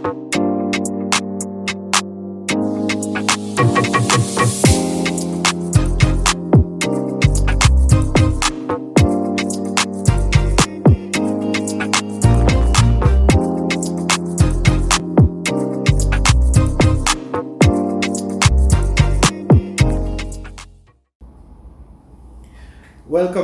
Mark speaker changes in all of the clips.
Speaker 1: Welcome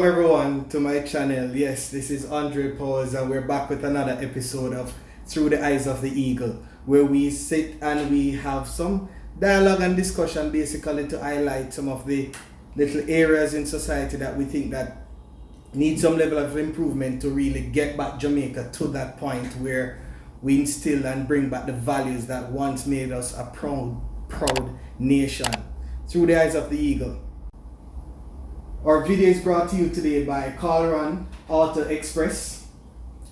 Speaker 1: everyone to my channel. Yes, this is Andre Pause and we're back with another episode of Through the Eyes of the Eagle, where we sit and we have some dialogue and discussion basically to highlight some of the little areas in society that we think that need some level of improvement to really get back Jamaica to that point where we instill and bring back the values that once made us a proud nation. Through the Eyes of the Eagle. Our video is brought to you today by Calderon Auto Express.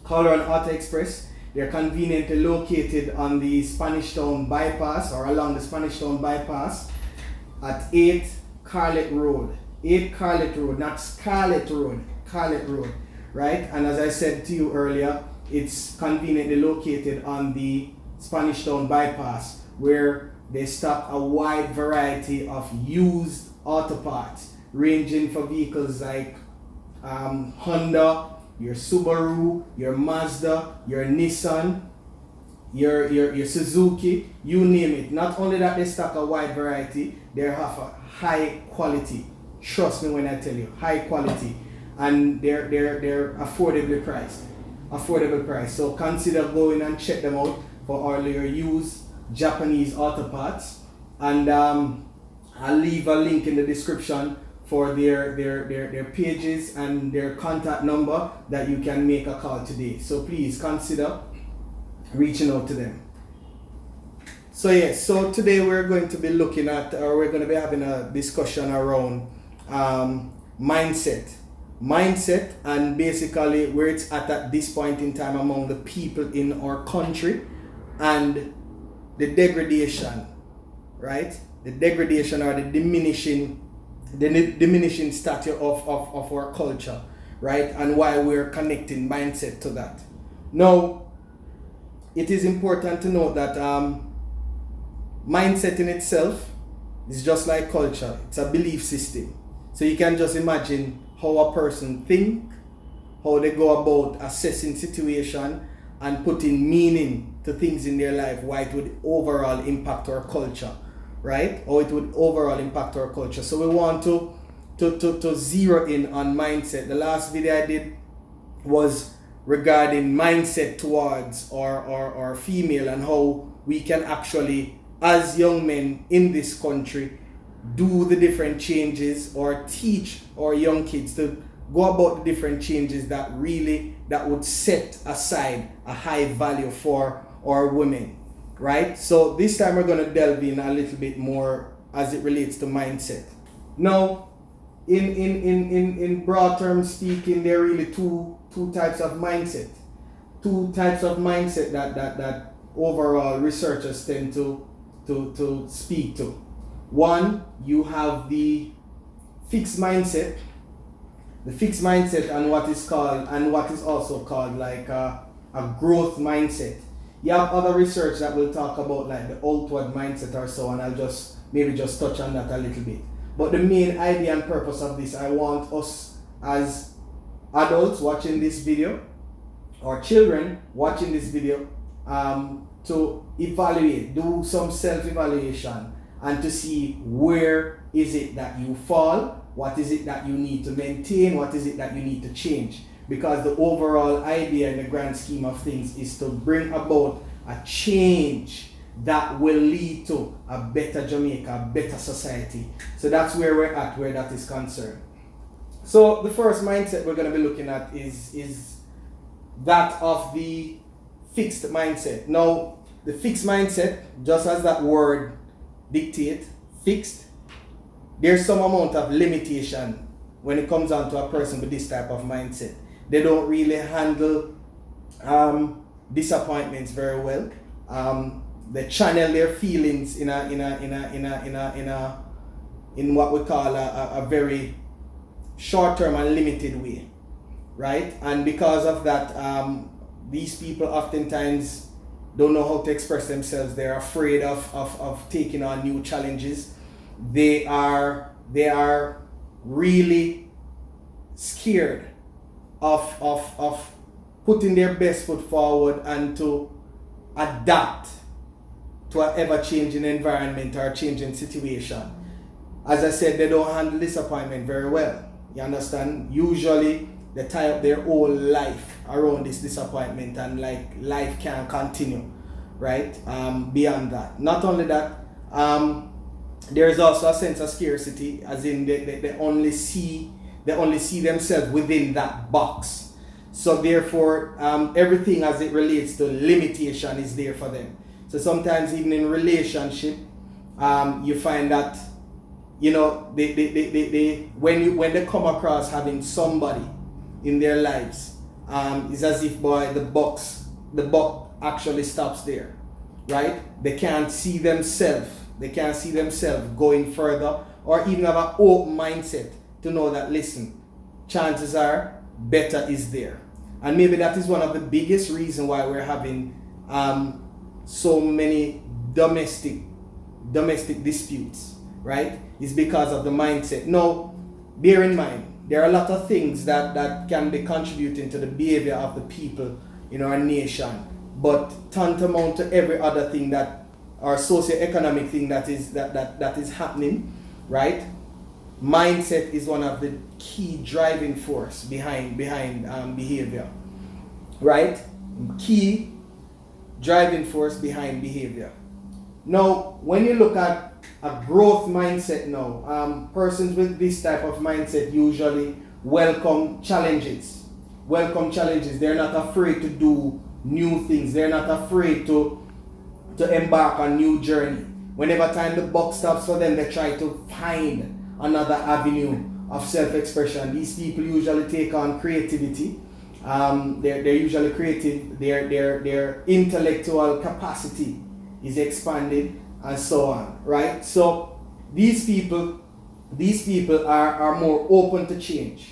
Speaker 1: Calderon Auto Express, they're conveniently located on the Spanish Town bypass or along the Spanish Town bypass at 8 Carlet Road. 8 Carlet Road, not Scarlet Road, Carlet Road, right? And as I said to you earlier, it's conveniently located on the Spanish Town bypass where they stock a wide variety of used auto parts, ranging for vehicles like Honda, your Subaru, your Mazda, your Nissan, your Suzuki, you name it. Not only that they stock a wide variety, they have a high quality. Trust me when I tell you, high quality, and they're affordably priced. Affordable price. So consider going and check them out for all your used Japanese auto parts, and I'll leave a link in the description for their pages and their contact number that you can make a call today. So please consider reaching out to them. So yes, so today we're going to be looking at, or we're going to be having a discussion around mindset, and basically where it's at this point in time among the people in our country, and the degradation, right? The degradation or the diminishing stature of our culture, right? And why we're connecting mindset to that. Now, it is important to note that mindset in itself is just like culture. It's a belief system. So you can just imagine how a person think, how they go about assessing situation and putting meaning to things in their life, why it would overall impact our culture, right? Or it would overall impact our culture. So we want to zero in on mindset. The last video I did was regarding mindset towards our female, and how we can actually, as young men in this country, do the different changes or teach our young kids to go about the different changes that would set aside a high value for our women. Right? So this time we're going to delve in a little bit more as it relates to mindset. Now, in broad terms speaking, there are really two types of mindset. Two types of mindset that overall researchers tend to speak to. One, you have the fixed mindset. The fixed mindset and what is also called like a growth mindset. You have other research that will talk about like the outward mindset or so, and I'll just touch on that a little bit. But the main idea and purpose of this, I want us as adults watching this video or children watching this video to evaluate, do some self-evaluation, and to see where is it that you fall, what is it that you need to maintain, what is it that you need to change. Because the overall idea in the grand scheme of things is to bring about a change that will lead to a better Jamaica, a better society. So that's where we're at, where that is concerned. So the first mindset we're going to be looking at is that of the fixed mindset. Now, the fixed mindset, just as that word dictate, fixed, there's some amount of limitation when it comes down to a person with this type of mindset. They don't really handle disappointments very well. They channel their feelings in what we call a very short-term and limited way, right? And because of that, these people oftentimes don't know how to express themselves. They're afraid of taking on new challenges. They are really scared of putting their best foot forward and to adapt to an ever-changing environment or a changing situation. As I said, they don't handle disappointment very well. You understand? Usually they tie up their whole life around this disappointment, and like life can't continue, right? Beyond that. Not only that, there's also a sense of scarcity, as in they only see themselves within that box. So therefore, everything as it relates to limitation is there for them. So sometimes even in relationship, you find that, you know, when they come across having somebody in their lives, it's as if, boy, the box actually stops there, right? They can't see themselves going further, or even have an open mindset to know that, listen, chances are better is there. And maybe that is one of the biggest reasons why we're having so many domestic disputes, right? Is because of the mindset. Now, bear in mind, there are a lot of things that can be contributing to the behavior of the people in our nation, but tantamount to every other thing that, or socio-economic thing that is happening, right? Mindset is one of the key driving force behind behavior, right? Key driving force behind behavior. Now, when you look at a growth mindset now, persons with this type of mindset usually welcome challenges. They're not afraid to do new things. They're not afraid to embark on new journey. Whenever time the buck stops for them, they try to find another avenue of self-expression. These people usually take on creativity. They're usually creative. Their intellectual capacity is expanded, and so on, right? So these people are more open to change.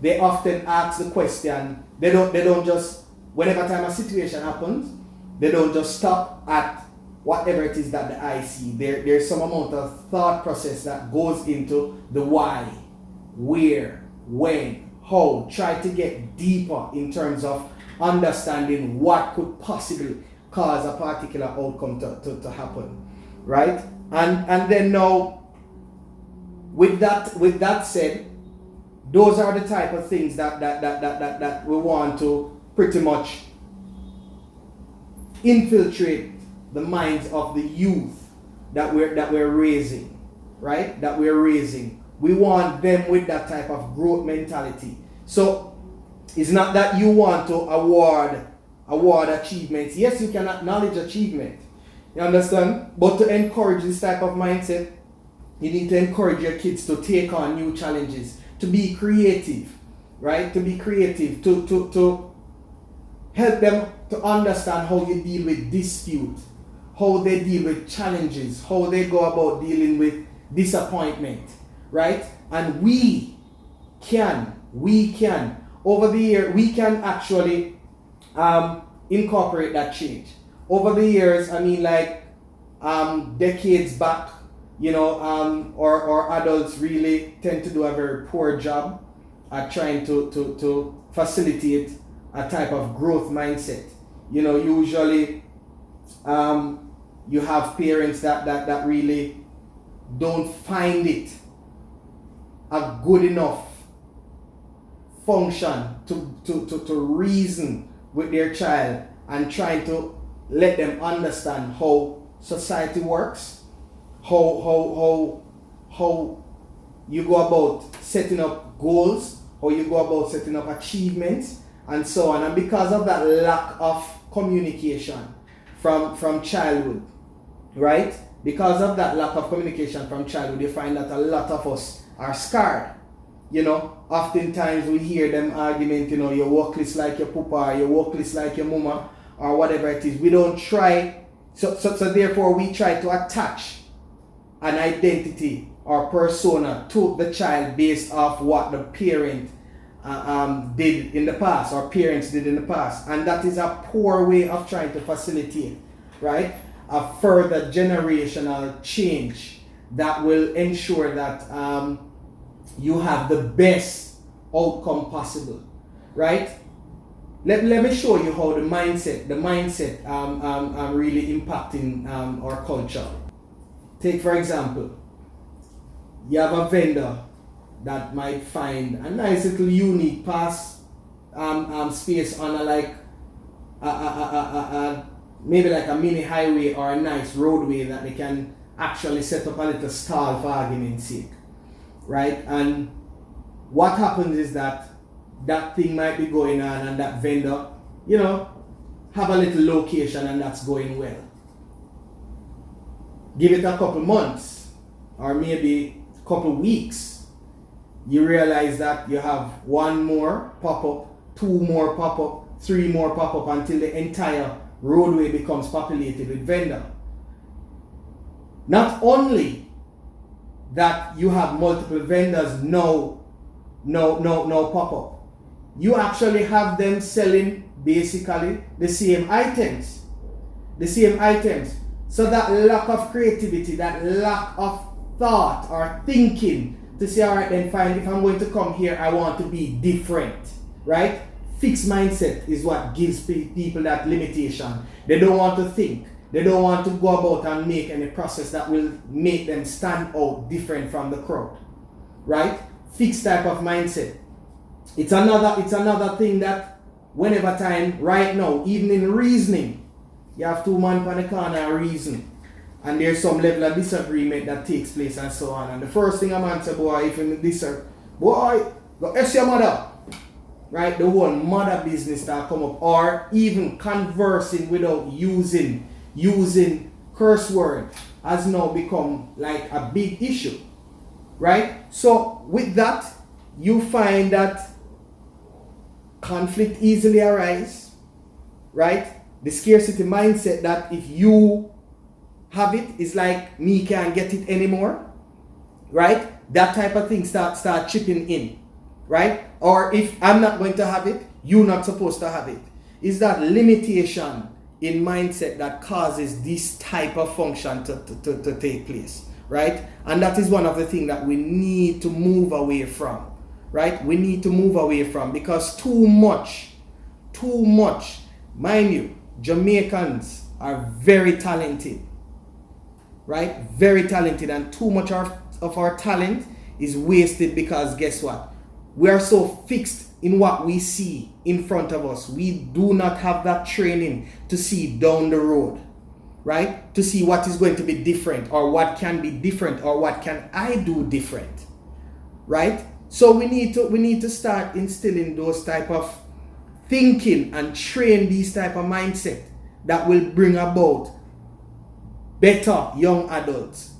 Speaker 1: They often ask the question. They don't just, whenever time a situation happens, they don't just stop at whatever it is that the eye see. There's some amount of thought process that goes into the why, where, when, how. Try to get deeper in terms of understanding what could possibly cause a particular outcome to happen, right? And then now, with that said, those are the type of things that we want to pretty much infiltrate the minds of the youth that we're raising, right? We want them with that type of growth mentality. So it's not that you want to award achievements. Yes, you can acknowledge achievement. You understand? But to encourage this type of mindset, you need to encourage your kids to take on new challenges, to be creative, right? To be creative, to help them to understand how you deal with dispute, how they deal with challenges, how they go about dealing with disappointment, right? And we can over the year, we can actually incorporate that change. Over the years, I mean, like decades back, you know, or adults really tend to do a very poor job at trying to facilitate a type of growth mindset. You know, usually you have parents that really don't find it a good enough function to reason with their child and trying to let them understand how society works, how you go about setting up goals, how you go about setting up achievements, and so on. And because of that lack of communication from childhood, right? Because of that lack of communication from childhood, you find that a lot of us are scarred. You know, oftentimes we hear them argument, you know, you're workless like your papa, you're workless like your mama, or whatever it is. We don't try, so therefore we try to attach an identity or persona to the child based off what the parent did in the past, or parents did in the past, and that is a poor way of trying to facilitate, right, a further generational change that will ensure that you have the best outcome possible, right? Let me show you how the mindset really impacting our culture. Take for example, you have a vendor that might find a nice little unique pass space on maybe like a mini highway or a nice roadway that they can actually set up a little stall for argument's sake, right? And what happens is that thing might be going on and that vendor, have a little location and that's going well. Give it a couple months or maybe a couple weeks, you realize that you have one more pop-up, two more pop-up, three more pop-up until the entire roadway becomes populated with vendor. Not only that you have multiple vendors no pop-up, you actually have them selling basically the same items. So that lack of creativity, that lack of thought or thinking to say, all right, then fine, if I'm going to come here, I want to be different, right? Fixed mindset is what gives people that limitation. They don't want to think. They don't want to go about and make any process that will make them stand out different from the crowd, right? Fixed type of mindset. It's another thing that whenever time, right now, even in reasoning, you have two men on the corner and reason, and there's some level of disagreement that takes place and so on. And the first thing a man say, boy, if you disagree, boy, go ask your mother. Right? The whole mother business that come up, or even conversing without using curse word has now become like a big issue. Right? So with that, you find that conflict easily arises. Right? The scarcity mindset that if you have it, it's like me can't get it anymore. Right? That type of thing start chipping in. Right? Or if I'm not going to have it, you're not supposed to have it. Is that limitation in mindset that causes this type of function to take place, right? And that is one of the things that we need to move away from, right? We need to move away from, because too much, mind you, Jamaicans are very talented, right? Very talented, and too much of our talent is wasted because guess what? We are so fixed in what we see in front of us. We do not have that training to see down the road, right? To see what is going to be different, or what can be different, or what can I do different, right? So we need to start instilling those type of thinking and train these type of mindset that will bring about better young adults,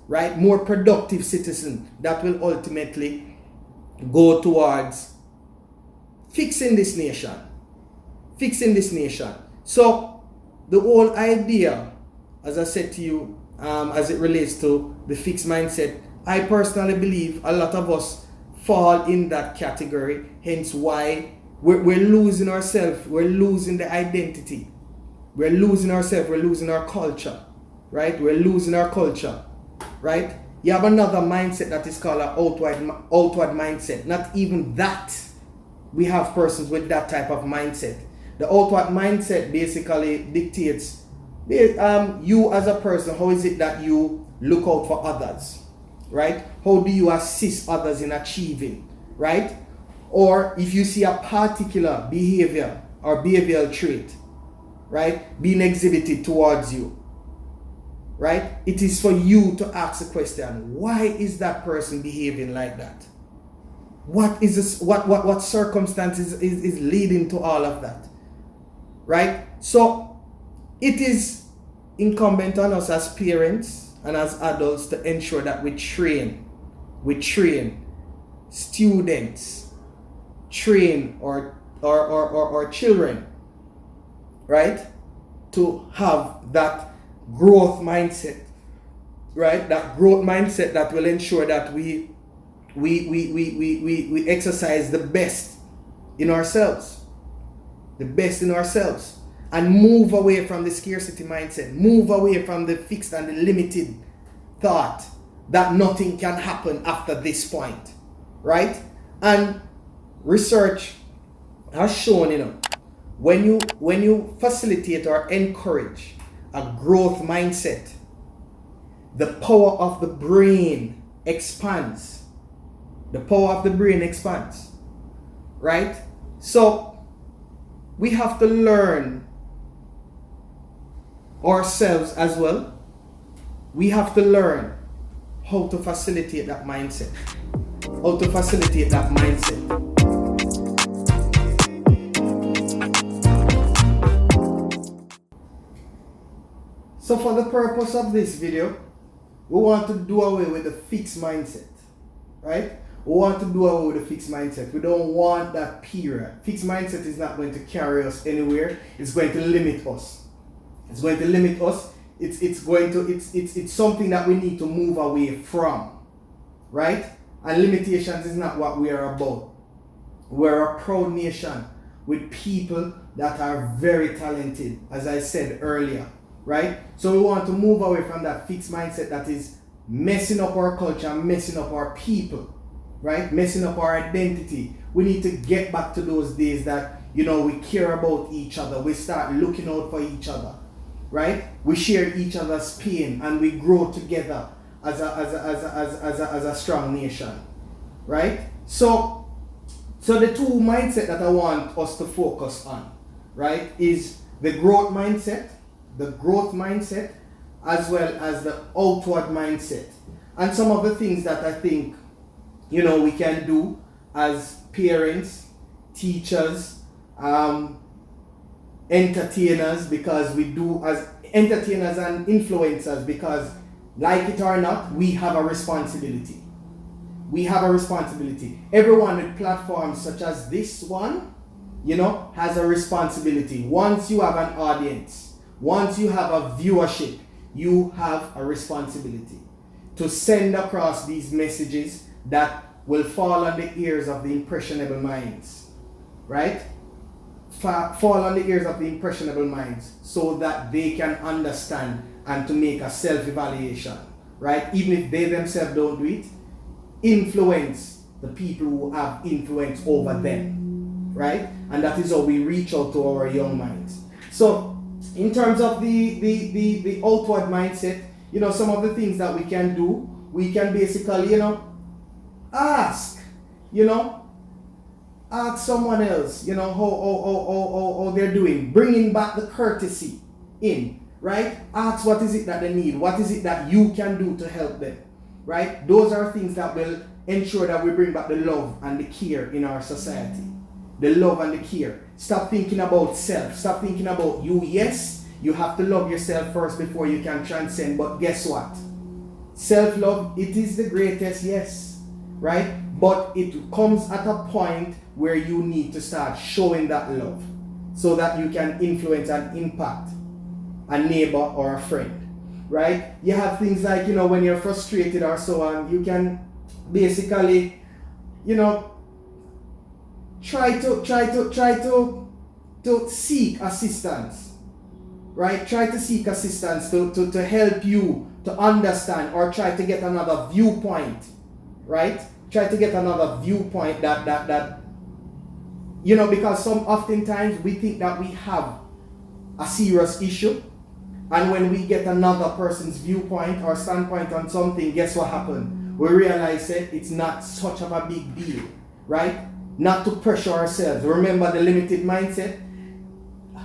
Speaker 1: right? More productive citizens that will ultimately go towards fixing this nation. So the whole idea, as I said to you, as it relates to the fixed mindset, I personally believe a lot of us fall in that category, hence why we're losing ourselves, we're losing the identity, we're losing ourselves, we're losing our culture, right? We're losing our culture, right? You have another mindset that is called an outward mindset. Not even that. We have persons with that type of mindset. The outward mindset basically dictates you as a person. How is it that you look out for others, right? How do you assist others in achieving, right? Or if you see a particular behavior or behavioral trait, right, being exhibited towards you, right? It is for you to ask the question, why is that person behaving like that? What is this, what circumstances is leading to all of that? Right? So it is incumbent on us as parents and as adults to ensure that we train students, train or children, right? To have that growth mindset, right? That growth mindset that will ensure that we we exercise the best in ourselves. The best in ourselves. And move away from the scarcity mindset. Move away from the fixed and the limited thought that nothing can happen after this point. Right? And research has shown, when you facilitate or encourage a growth mindset, the power of the brain expands. The power of the brain expands. Right? So we have to learn ourselves as well. We have to learn how to facilitate that mindset. How to facilitate that mindset. So for the purpose of this video, we want to do away with the fixed mindset, right? We want to do away with the fixed mindset. We don't want that period. Fixed mindset is not going to carry us anywhere. It's going to limit us. It's going to limit us. It's something that we need to move away from, right? And limitations is not what we are about. We're a proud nation with people that are very talented, as I said earlier. Right? So we want to move away from that fixed mindset that is messing up our culture, messing up our people, right? Messing up our identity. We need to get back to those days that, we care about each other. We start looking out for each other, right? We share each other's pain and we grow together as a strong nation, right? So the two mindset that I want us to focus on, right, is the growth mindset. The growth mindset as well as the outward mindset. And some of the things that I think, we can do as parents, teachers, entertainers, because we do as entertainers and influencers, because like it or not, we have a responsibility. We have a responsibility. Everyone with platforms such as this one, has a responsibility. Once you have an audience, once you have a viewership, you have a responsibility to send across these messages that will fall on the ears of the impressionable minds, right? Fall on the ears of the impressionable minds so that they can understand and to make a self-evaluation, right? Even if they themselves don't do it, influence the people who have influence over them, right? And that is how we reach out to our young minds. So in terms of the outward mindset, some of the things that we can do, we can basically, ask someone else, how they're doing, bringing back the courtesy in, right? Ask what is it that they need, what is it that you can do to help them, right? Those are things that will ensure that we bring back the love and the care in our society. The love and the care. Stop thinking about self. Stop thinking about you. Yes, you have to love yourself first before you can transcend. But guess what? Self-love, it is the greatest, yes. Right? But it comes at a point where you need to start showing that love so that you can influence and impact a neighbor or a friend. Right? You have things like, when you're frustrated or so on, you can basically, try to seek assistance, right? Try to seek assistance to help you to understand, or try to get another viewpoint, right? Try to get another viewpoint that because oftentimes we think that we have a serious issue, and when we get another person's viewpoint or standpoint on something, guess what happened? We realize that it's not such of a big deal, right? Not to pressure ourselves. Remember the limited mindset.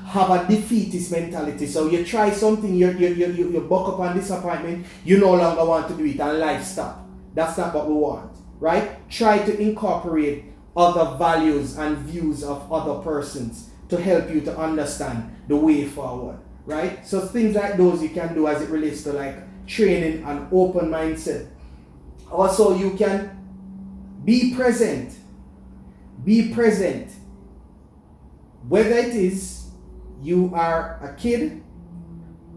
Speaker 1: Have a defeatist mentality. So you try something, you buck up on disappointment, you no longer want to do it, and life stop. That's not what we want, right? Try to incorporate other values and views of other persons to help you to understand the way forward, right? So things like those you can do as it relates to like training an open mindset. Also, you can be present. Be present. Whether it is you are a kid,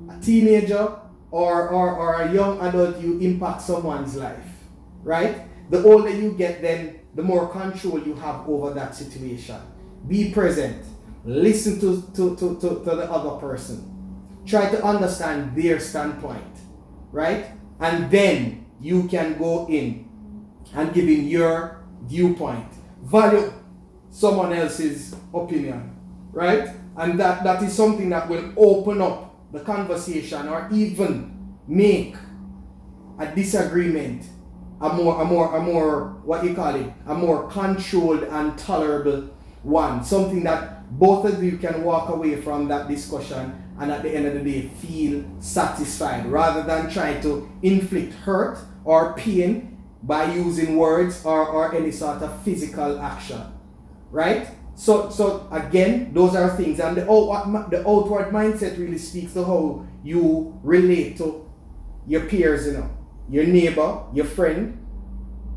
Speaker 1: a teenager, or a young adult, you impact someone's life, right? the older you get, then the more control you have over that situation. Be present. Listen to the other person. Try to understand their standpoint, right? And then you can go in and give in your viewpoint. Value someone else's opinion, right? And that is something that will open up the conversation, or even make a disagreement a more what you call it, a more controlled and tolerable one. Something that both of you can walk away from that discussion and at the end of the day feel satisfied, rather than trying to inflict hurt or pain by using words or any sort of physical action, right? So again, those are things, and the outward mindset really speaks to how you relate to your peers, your neighbor, your friend,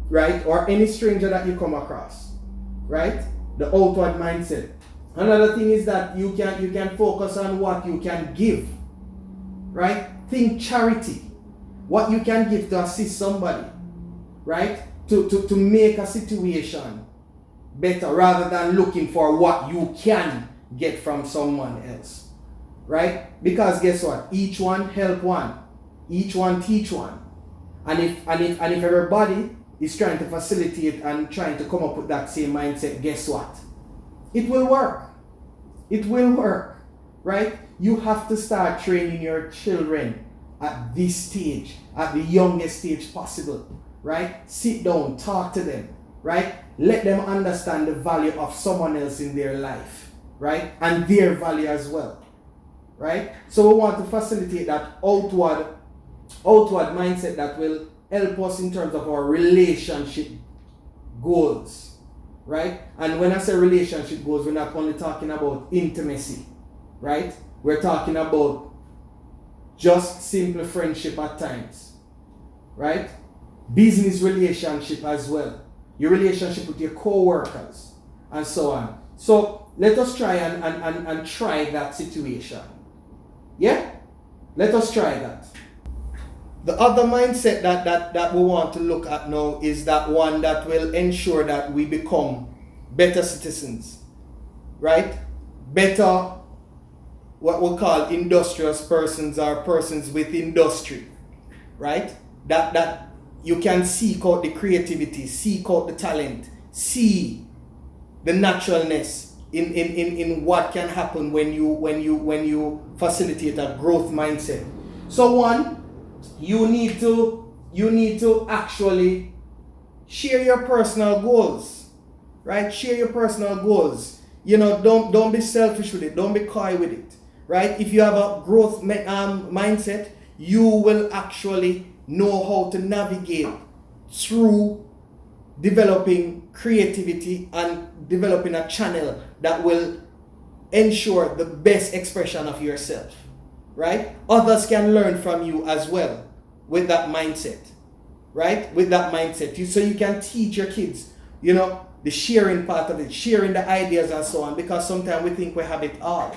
Speaker 1: right? Or any stranger that you come across, right? The outward mindset. Another thing is that you can focus on what you can give, right? Think charity. What you can give to assist somebody, right? To make a situation better, rather than looking for what you can get from someone else, right? Because guess what? Each one help one. Each one teach one. And if everybody is trying to facilitate and trying to come up with that same mindset, guess what? It will work. It will work, right? You have to start training your children at this stage, at the youngest stage possible, right? Sit down, talk to them, right? Let them understand the value of someone else in their life, right? And their value as well, right? So we want to facilitate that outward mindset that will help us in terms of our relationship goals, right? And when I say relationship goals, we're not only talking about intimacy, right? We're talking about just simple friendship at times, right? Business relationship as well. Your relationship with your co-workers and so on. So let us try and try that situation. Yeah? Let us try that. The other mindset that we want to look at now is that one that will ensure that we become better citizens, right? Better, what we call industrious persons, or persons with industry, right? That you can seek out the creativity, seek out the talent, see the naturalness in what can happen when you facilitate a growth mindset. So one, you need to actually share your personal goals, right? Share your personal goals. Don't be selfish with it. Don't be coy with it, right? If you have a growth mindset, you will actually know how to navigate through developing creativity and developing a channel that will ensure the best expression of yourself, right? Others can learn from you as well with that mindset, right? With that mindset. So you can teach your kids, the sharing part of it, sharing the ideas and so on, because sometimes we think we have it all,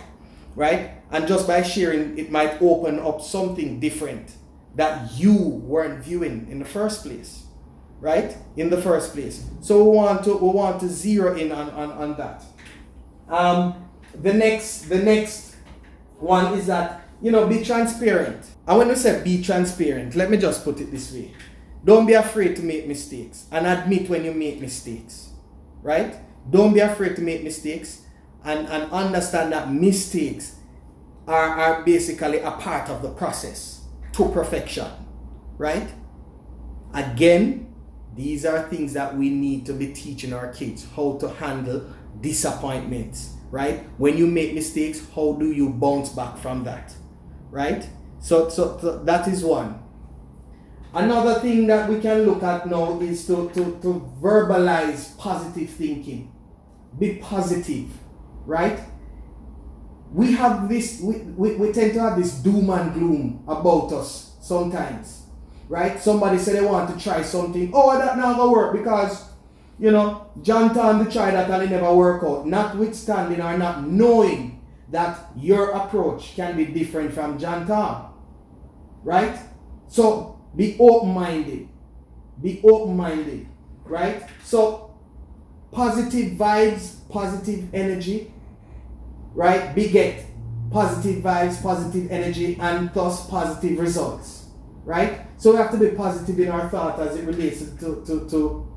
Speaker 1: right? And just by sharing, it might open up something different that you weren't viewing in the first place, right? In the first place. So we want to zero in on that. The next one is that, be transparent. And when we say be transparent, let me just put it this way. Don't be afraid to make mistakes and admit when you make mistakes, right? Don't be afraid to make mistakes and understand that mistakes are basically a part of the process to perfection, right? Again, these are things that we need to be teaching our kids, how to handle disappointments, right? When you make mistakes, how do you bounce back from that, right? So that is one. Another thing that we can look at now is to verbalize positive thinking. Be positive, right? We have this, we tend to have this doom and gloom about us sometimes, right? Somebody said they want to try something. Oh, that not gonna work because, John Tom to try that and it never work out. Notwithstanding or not knowing that your approach can be different from John Tom, right? So be open-minded. Be open-minded. right? So positive vibes, positive energy, right, beget positive vibes, positive energy, and thus positive results, right? So we have to be positive in our thought as it relates to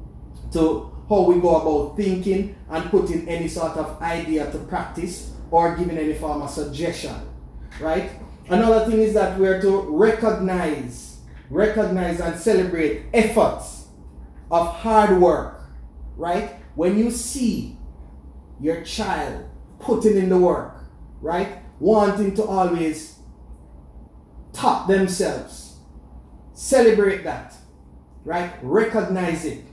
Speaker 1: how we go about thinking and putting any sort of idea to practice or giving any form of suggestion, right? Another thing is that we're to recognize and celebrate efforts of hard work, right? When you see your child putting in the work, right? Wanting to always top themselves, celebrate that, right? Recognize it.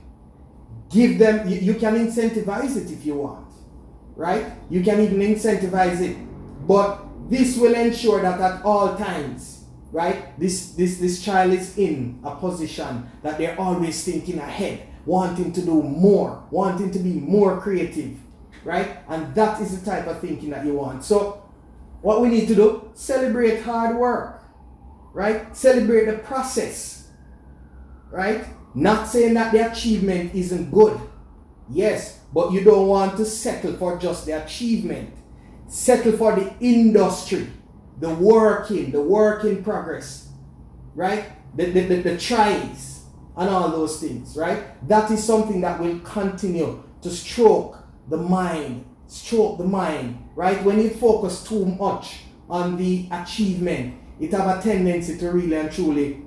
Speaker 1: Give them, you can incentivize it if you want, right? You can even incentivize it. But this will ensure that at all times, right, this child is in a position that they're always thinking ahead, wanting to do more, wanting to be more creative, right? And that is the type of thinking that you want. So what we need to do, celebrate hard work, right? Celebrate the process, right? Not saying that the achievement isn't good. Yes, but you don't want to settle for just the achievement. Settle for the industry, the work in progress, right? The tries and all those things, right? That is something that will continue to stroke the mind, right? When you focus too much on the achievement, it have a tendency to really and truly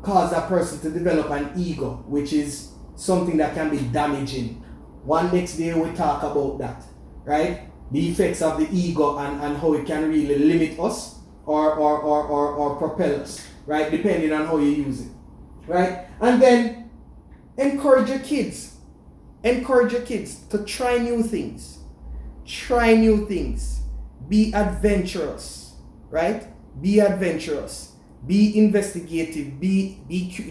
Speaker 1: cause that person to develop an ego, which is something that can be damaging. One next day we talk about that, right? The effects of the ego and how it can really limit us or propel us, right? Depending on how you use it, right? And then encourage your kids to try new things. Be adventurous, right? Be adventurous. Be investigative.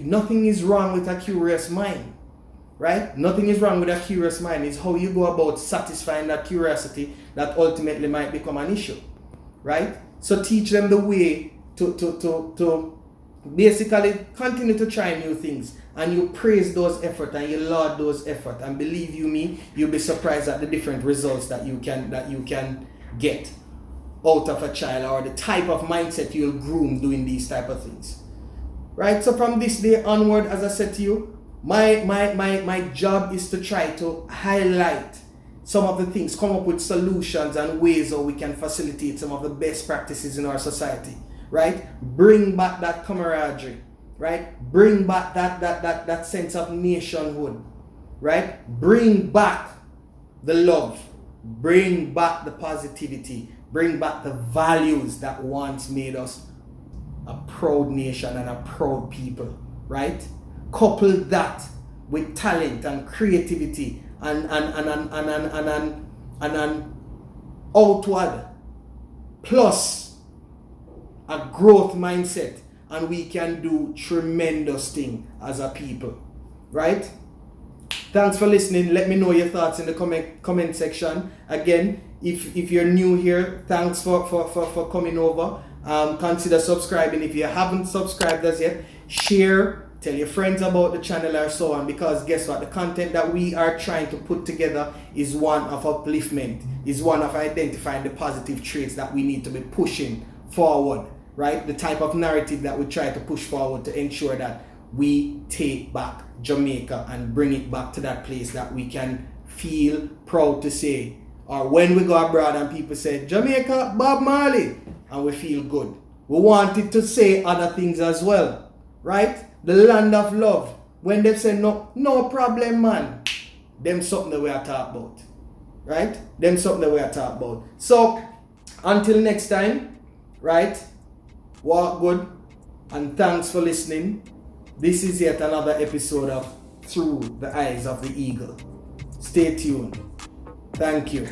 Speaker 1: Nothing is wrong with a curious mind, right? Nothing is wrong with a curious mind. It's how you go about satisfying that curiosity that ultimately might become an issue, right? So teach them the way to basically continue to try new things, and you praise those efforts and you laud those efforts, and believe you me, you'll be surprised at the different results that you can get out of a child, or the type of mindset you'll groom doing these type of things, right? So from this day onward, as I said to you, my job is to try to highlight some of the things, come up with solutions and ways how we can facilitate some of the best practices in our society, right? Bring back that camaraderie, right? Bring back that sense of nationhood, right? Bring back the love, bring back the positivity, bring back the values that once made us a proud nation and a proud people, right? Couple that with talent and creativity and an outward plus a growth mindset, and we can do tremendous thing as a people, right? Thanks for listening. Let me know your thoughts in the comment section. Again, if you're new here, thanks for coming over. Consider subscribing if you haven't subscribed as yet. Share, tell your friends about the channel or so on, because guess what? The content that we are trying to put together is one of upliftment, is one of identifying the positive traits that we need to be pushing forward, right? The type of narrative that we try to push forward to ensure that we take back Jamaica and bring it back to that place that we can feel proud to say, or when we go abroad and people say Jamaica, Bob Marley, and we feel good. We wanted to say other things as well, right? The land of love. When they say no problem, man, them something that we are talking about, right? Them something that we are talking about. So until next time, right? Walk good, and thanks for listening. This is yet another episode of Through the Eyes of the Eagle. Stay tuned. Thank you.